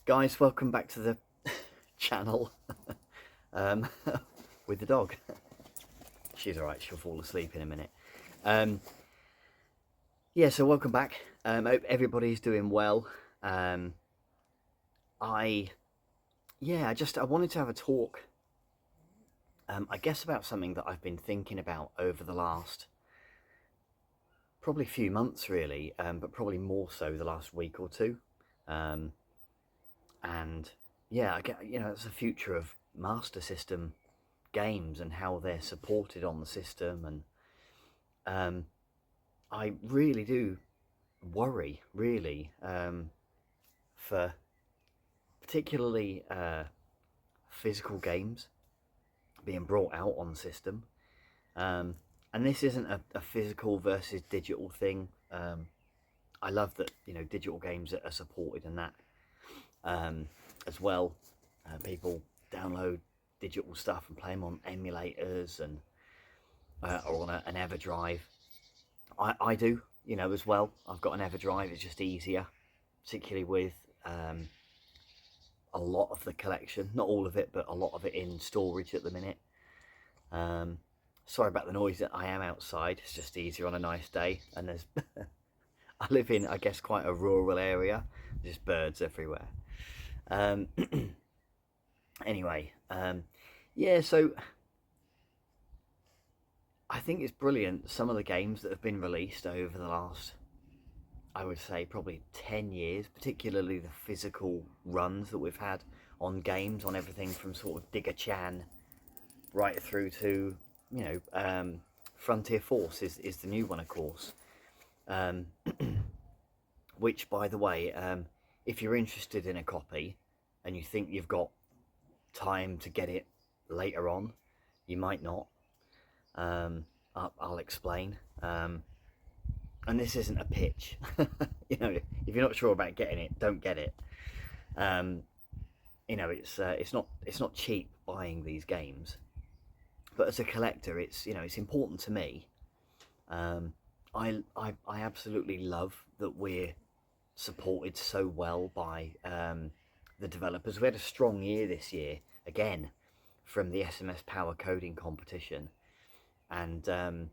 Guys, welcome back to the channel um, with the dog. She's alright, she'll fall asleep in a minute. Yeah, so welcome back. Hope everybody's doing well. I wanted to have a talk, I guess, about something that I've been thinking about over the last probably few months really, but probably more so the last week or two. And yeah, I get, it's the future of Master System games and how they're supported on the system, and I really do worry, really, for particularly physical games being brought out on the system. And this isn't a physical versus digital thing. I love that digital games are supported in that as well. People download digital stuff and play them on emulators and or on an EverDrive. I do, as well. I've got an EverDrive. It's just easier, particularly with a lot of the collection, not all of it, but a lot of it in storage at the minute. Sorry about the noise. That I am outside. It's just easier on a nice day, and there's I live in, I guess, quite a rural area. There's just birds everywhere. Anyway, yeah, so I think it's brilliant, some of the games that have been released over the last, I would say, probably 10 years, particularly the physical runs that we've had on games, on everything from sort of Digger Chan right through to, Frontier Force is the new one, of course. Which, by the way, if you're interested in a copy and you think you've got time to get it later on, you might not. I'll explain. And this isn't a pitch. If you're not sure about getting it, don't get it. It's not cheap buying these games, but as a collector, it's important to me. I absolutely love that we're supported so well by the developers. We had a strong year this year, again, from the SMS Power Coding competition. And I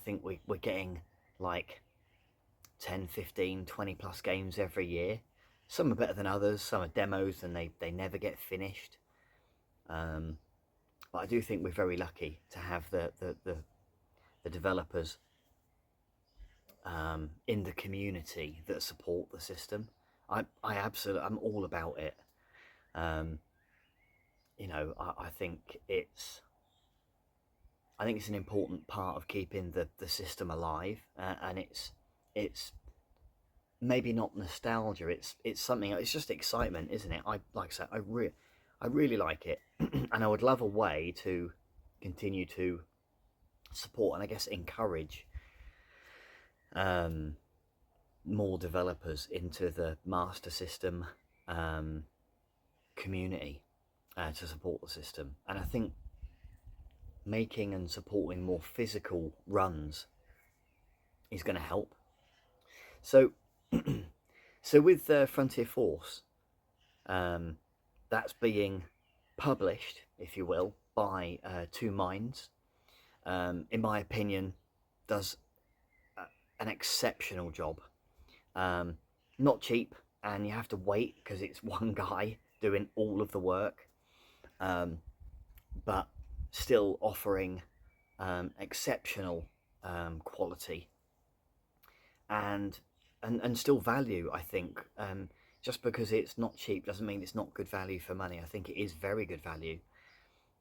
think we're getting like 10, 15, 20 plus games every year. Some are better than others, some are demos and they never get finished. But I do think we're very lucky to have the developers in the community that support the system. I'm all about it. I think it's an important part of keeping the system alive, and it's maybe not nostalgia. It's something. It's just excitement, isn't it? Like I said, I really like it, and I would love a way to continue to support and I guess encourage more developers into the Master System community to support the system. And I think making and supporting more physical runs is going to help. So with Frontier Force, that's being published, if you will, by Two Minds. In my opinion, does an exceptional job. Not cheap, and you have to wait because it's one guy doing all of the work, but still offering exceptional quality and still value. I think just because it's not cheap doesn't mean it's not good value for money. I think it is very good value,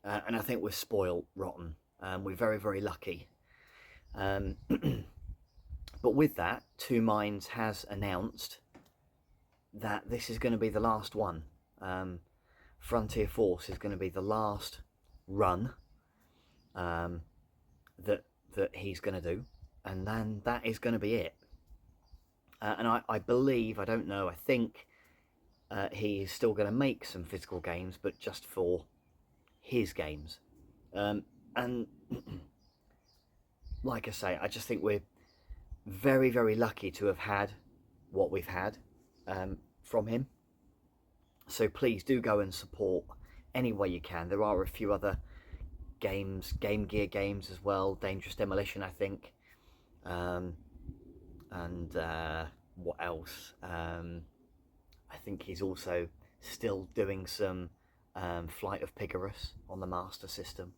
and I think we're spoiled rotten. We're very, very lucky. But with that, Two Minds has announced that this is going to be the last one. Frontier Force is going to be the last run that he's going to do, and then that is going to be it. And I believe, I don't know, I think he is still going to make some physical games, but just for his games. And like I say, I just think we're very, very lucky to have had what we've had. from him. So please do go and support any way you can. There are a few other games, Game Gear games as well, Dangerous Demolition, I think, and what else? I think he's also still doing some Flight of Pigarus on the Master System.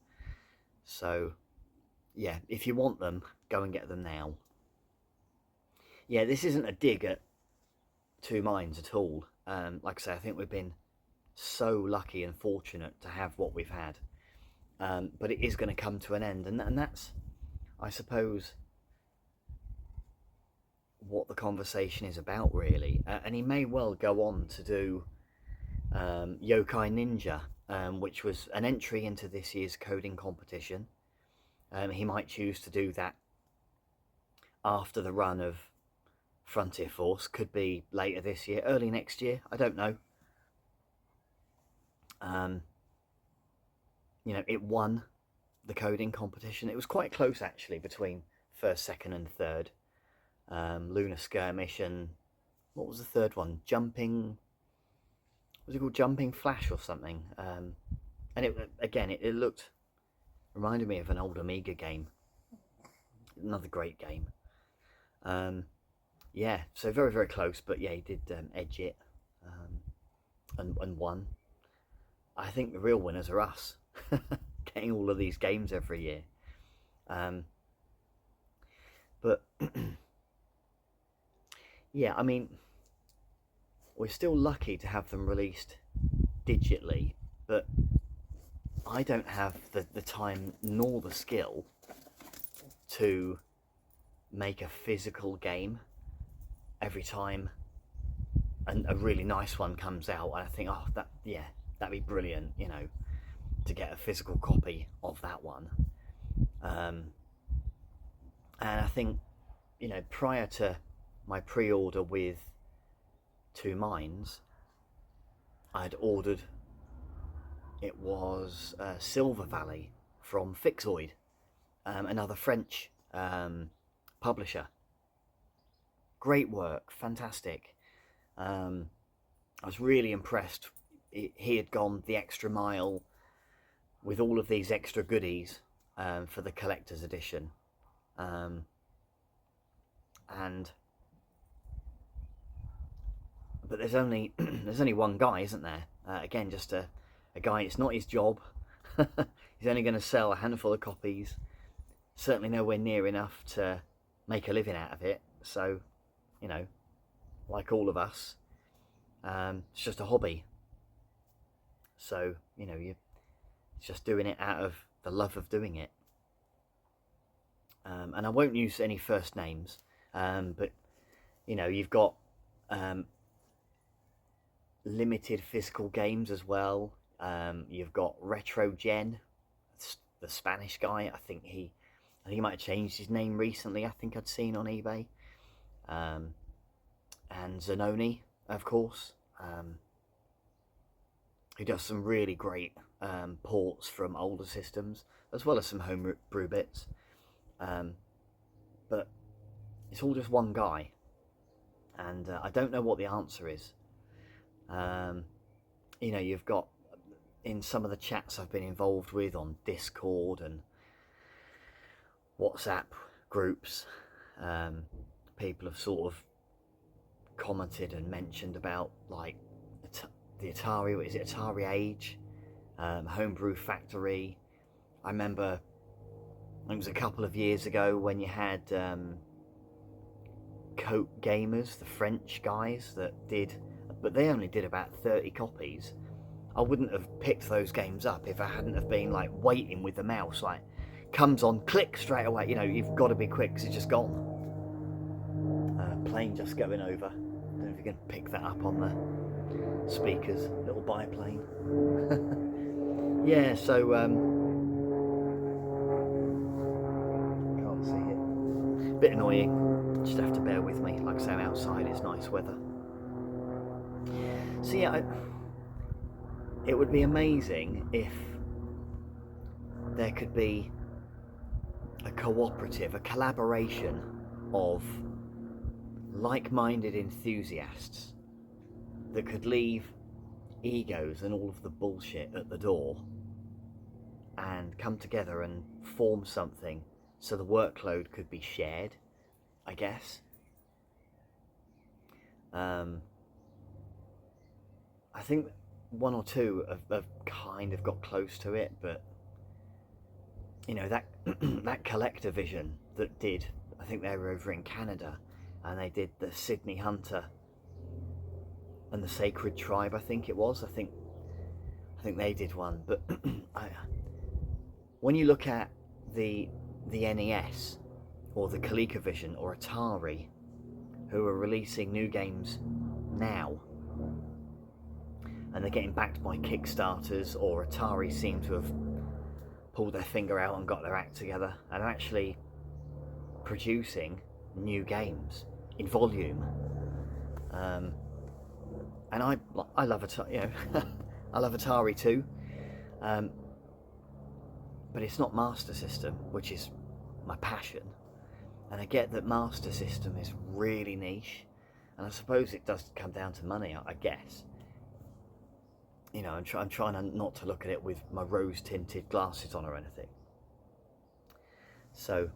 So yeah, if you want them, go and get them now. Yeah, this isn't a dig at Two Minds at all. Like I say, I think we've been so lucky and fortunate to have what we've had. But it is going to come to an end, and that's, I suppose, what the conversation is about, really. And he may well go on to do Yokai Ninja, which was an entry into this year's coding competition. He might choose to do that after the run of Frontier Force. Could be later this year, early next year, I don't know. You know, it won the coding competition. It was quite close, actually, between first, second and third. Lunar Skirmish and what was the third one? Jumping, was it called Jumping Flash or something? And it looked, reminded me of an old Amiga game. Another great game. Yeah, so very, very close, but yeah, he did edge it and won. I think the real winners are us, getting all of these games every year. But yeah, I mean, we're still lucky to have them released digitally, but I don't have the time nor the skill to make a physical game every time a really nice one comes out, and I think, oh, that'd be brilliant, you know, to get a physical copy of that one. And I think, you know, prior to my pre-order with Two Minds, I'd ordered, it was Silver Valley from Fixoid, another French publisher. Great work, fantastic. I was really impressed. He had gone the extra mile with all of these extra goodies for the collector's edition. But there's only one guy, isn't there? Again, just a guy. It's not his job. He's only going to sell a handful of copies. Certainly nowhere near enough to make a living out of it. So, you know, like all of us, it's just a hobby. So, you know, it's just doing it out of the love of doing it. And I won't use any first names, but, you know, you've got limited physical games as well. You've got Retro Gen, the Spanish guy. I think he might have changed his name recently. I think I'd seen on eBay. And Zanoni, of course, who does some really great ports from older systems, as well as some homebrew bits. But it's all just one guy, and I don't know what the answer is. You know, you've got, in some of the chats I've been involved with on Discord and WhatsApp groups, people have sort of commented and mentioned about, like, the Atari, is it Atari Age, Homebrew Factory. I remember it was a couple of years ago when you had Coat Gamers, the French guys that did, but they only did about 30 copies. I wouldn't have picked those games up if I hadn't have been like waiting with the mouse, like comes on, click straight away, you know, you've got to be quick because it's just gone. Plane just going over. I don't know if you can pick that up on the speakers, little biplane. Yeah, so can't see it. Bit annoying. Just have to bear with me. Like I say, I'm outside, it's nice weather. So yeah, it would be amazing if there could be a cooperative, a collaboration of like-minded enthusiasts that could leave egos and all of the bullshit at the door and come together and form something so the workload could be shared, I guess. I think one or two have kind of got close to it, but you know, that that CollectorVision that did, I think they were over in Canada, and they did the Sydney Hunter and the Sacred Tribe, I think it was. I think they did one, but when you look at the NES or the ColecoVision or Atari, who are releasing new games now, and they're getting backed by Kickstarters, or Atari seem to have pulled their finger out and got their act together and are actually producing new games in volume. And I love Atari, you know, I love Atari too, but it's not Master System, which is my passion. And I get that Master System is really niche, and I suppose it does come down to money, I guess. You know, I'm trying not to look at it with my rose-tinted glasses on or anything. So,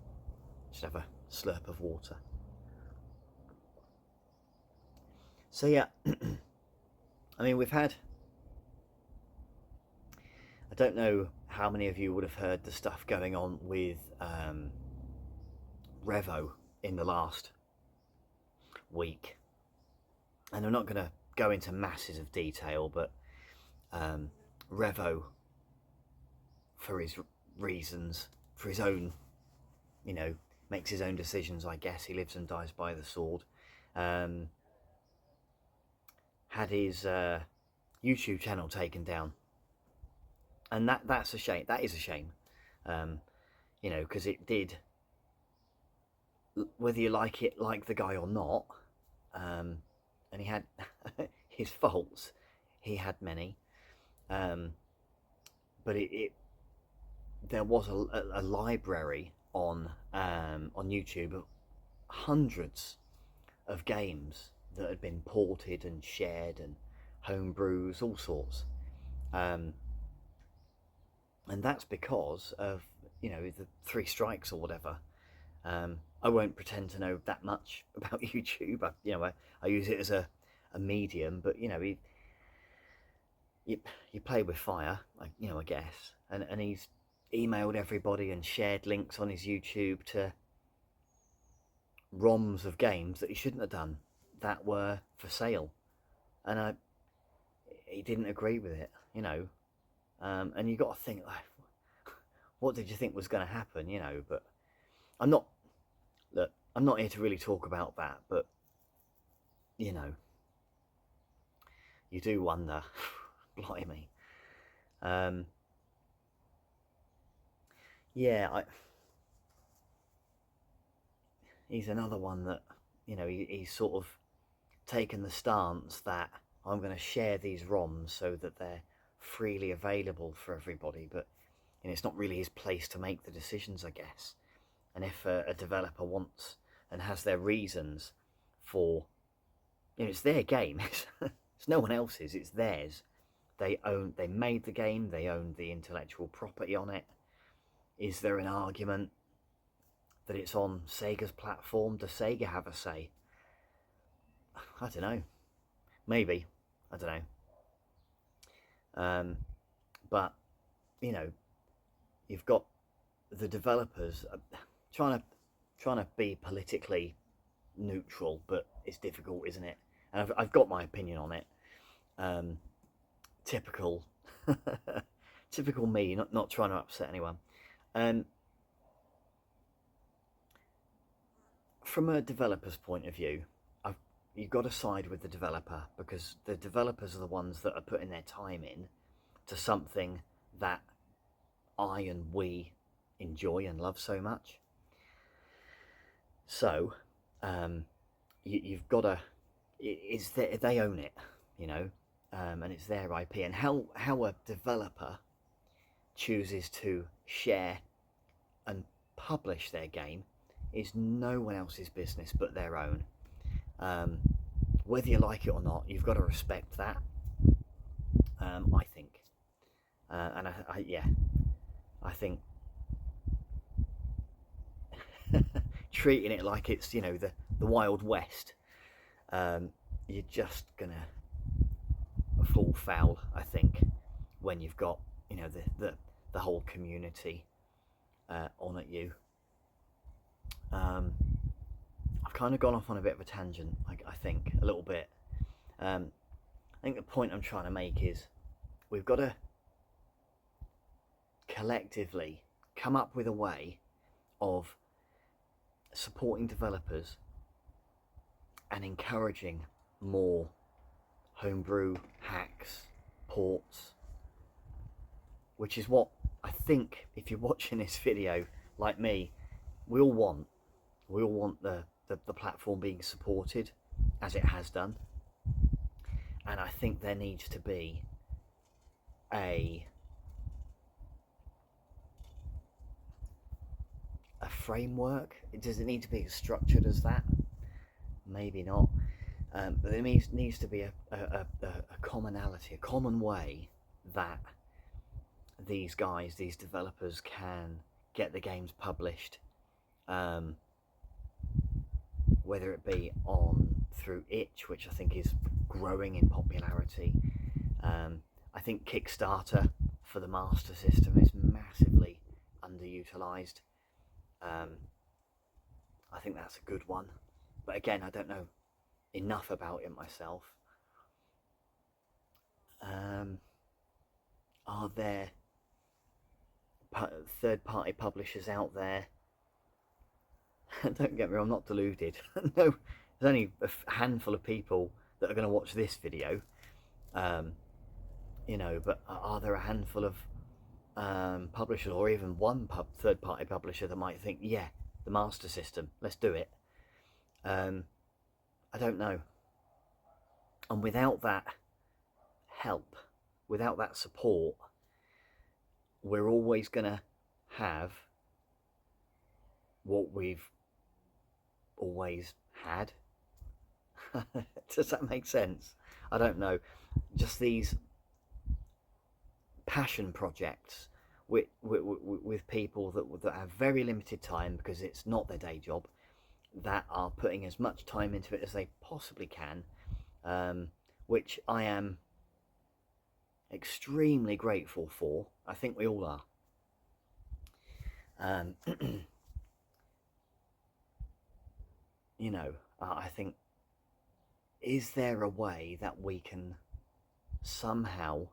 just have a slurp of water. So yeah, I mean, we've had, I don't know how many of you would have heard the stuff going on with Revo in the last week. And I'm not going to go into masses of detail, but Revo, for his reasons, for his own, you know, makes his own decisions, I guess. He lives and dies by the sword. Had his YouTube channel taken down, and that's a shame. That is a shame, you know, because it did, whether you like it, like the guy or not, and he had his faults. He had many, but there was a library on YouTube of hundreds of games that had been ported and shared, and homebrews, all sorts, and that's because of, you know, the 3 strikes or whatever. I won't pretend to know that much about YouTube. I use it as a medium, but you know, you play with fire, you know, I guess, and he's emailed everybody and shared links on his YouTube to ROMs of games that he shouldn't have done, that were for sale, and he didn't agree with it, you know, and you got to think, like, what did you think was going to happen, you know? But I'm not here to really talk about that, but you know, you do wonder. Blimey. Yeah, he's another one that, you know, he's sort of taken the stance that I'm going to share these ROMs so that they're freely available for everybody, but you know, it's not really his place to make the decisions, I guess. And if a developer wants and has their reasons for, you know, it's their game, it's no one else's, it's theirs. They made the game, they own the intellectual property on it. Is there an argument that it's on Sega's platform? Does Sega have a say? I don't know. Maybe. I don't know. But, you know, you've got the developers trying to be politically neutral, but it's difficult, isn't it? And I've got my opinion on it. Typical typical me, not trying to upset anyone. From a developer's point of view, you've got to side with the developer, because the developers are the ones that are putting their time in to something that I and we enjoy and love so much. So you've got to, they own it, you know, and it's their IP. And how a developer chooses to share and publish their game is no one else's business but their own. whether you like it or not, you've got to respect that. I think, and I think treating it like it's, you know, the Wild West, you're just gonna fall foul, I think, when you've got, you know, the whole community on at you. I've kind of gone off on a bit of a tangent, I think, a little bit. I think the point I'm trying to make is we've got to collectively come up with a way of supporting developers and encouraging more homebrew hacks, ports, which is what I think, if you're watching this video like me, we all want. We all want the platform being supported as it has done, and I think there needs to be a framework. Does it need to be as structured as that? Maybe not, but there needs to be a commonality, a common way that these guys, these developers, can get the games published, whether it be through itch, which I think is growing in popularity. I think Kickstarter for the Master System is massively underutilized. I think that's a good one, but again, I don't know enough about it myself. Are there third-party publishers out there? Don't get me wrong, I'm not deluded. No, there's only a handful of people that are going to watch this video, you know, but are there a handful of publishers, or even one third-party publisher that might think, yeah, the Master System, let's do it? I don't know. And without that help, without that support, we're always going to have what we've always had. Does that make sense? I don't know. Just these passion projects with people that have very limited time, because it's not their day job, that are putting as much time into it as they possibly can, which I am extremely grateful for. I think we all are. You know, I think, is there a way that we can somehow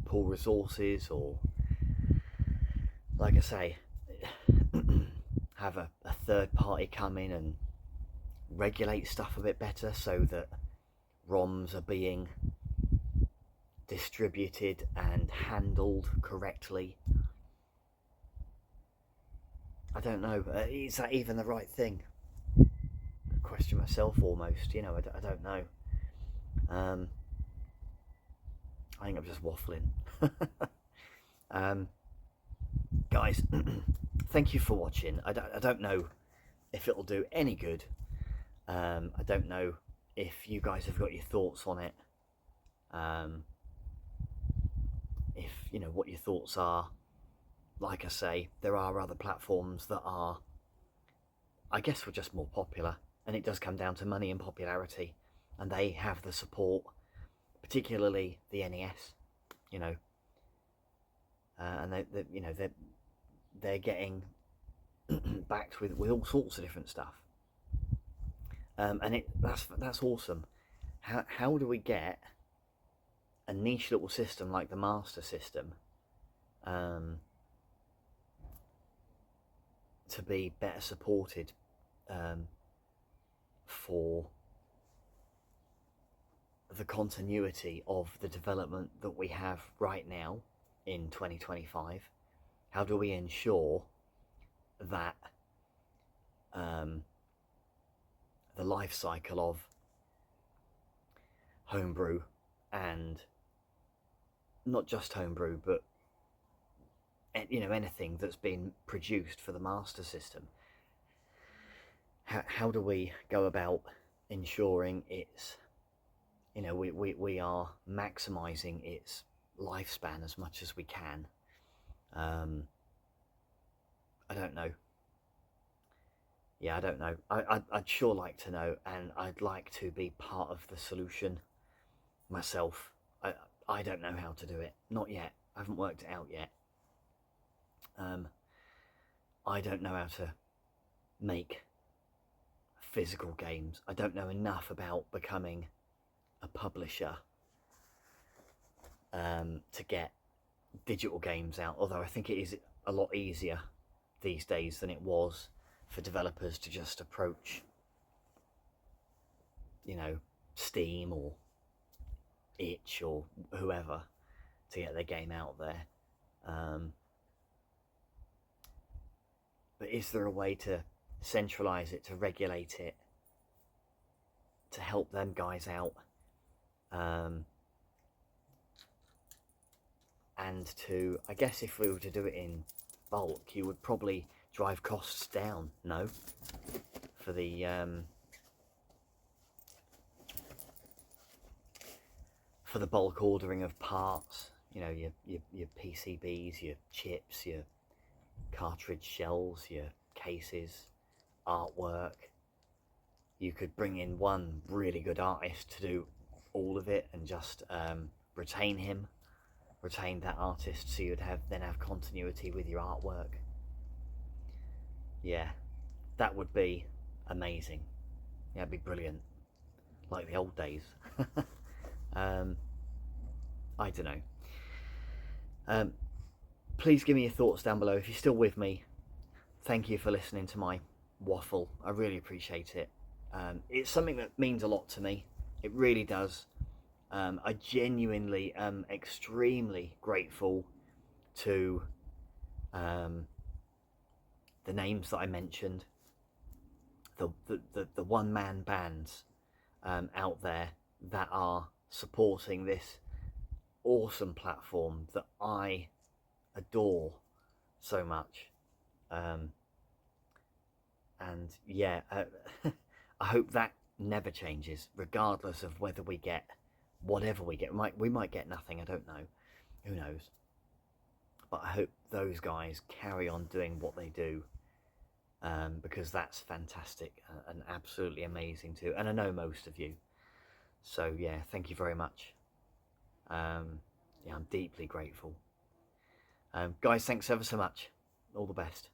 pull resources, or, like I say, have a third party come in and regulate stuff a bit better, so that ROMs are being distributed and handled correctly? I don't know. Is that even the right thing? I question myself almost. You know, I don't know. I think I'm just waffling. Guys, thank you for watching. I don't know if it'll do any good. I don't know if you guys have got your thoughts on it. If you know what your thoughts are. Like I say, there are other platforms that are, I guess, were just more popular, and it does come down to money and popularity, and they have the support, particularly the NES, you know, and they're getting backed with all sorts of different stuff, and that's awesome. How do we get a niche little system like the Master System to be better supported for the continuity of the development that we have right now in 2025? How do we ensure that the life cycle of homebrew, and not just homebrew, but you know, anything that's been produced for the Master System, how do we go about ensuring it's, you know, we are maximizing its lifespan as much as we can. I don't know. Yeah, I don't know. I'd sure like to know, and I'd like to be part of the solution myself. I don't know how to do it. Not yet. I haven't worked it out yet. I don't know how to make physical games. I don't know enough about becoming a publisher to get digital games out, although I think it is a lot easier these days than it was for developers to just approach, you know, Steam or Itch or whoever to get their game out there. But is there a way to centralize it, to regulate it, to help them guys out, and to, I guess if we were to do it in bulk, you would probably drive costs down, no? For the bulk ordering of parts, you know, your PCBs, your chips, your cartridge shells, your cases, artwork. You could bring in one really good artist to do all of it and just retain that artist, so you'd then have continuity with your artwork. Yeah, that would be amazing. Yeah, it'd be brilliant, like the old days. I don't know. Please give me your thoughts down below if you're still with me. Thank you for listening to my waffle. I really appreciate it. It's something that means a lot to me. It really does. I genuinely am extremely grateful to the names that I mentioned, the one-man bands out there that are supporting this awesome platform that I adore so much. And yeah, I hope that never changes, regardless of whether we get whatever we get. We might get nothing, I don't know, who knows. But I hope those guys carry on doing what they do, because that's fantastic and absolutely amazing too. And I know most of you, so yeah, thank you very much. Yeah, I'm deeply grateful. Guys, thanks ever so much. All the best.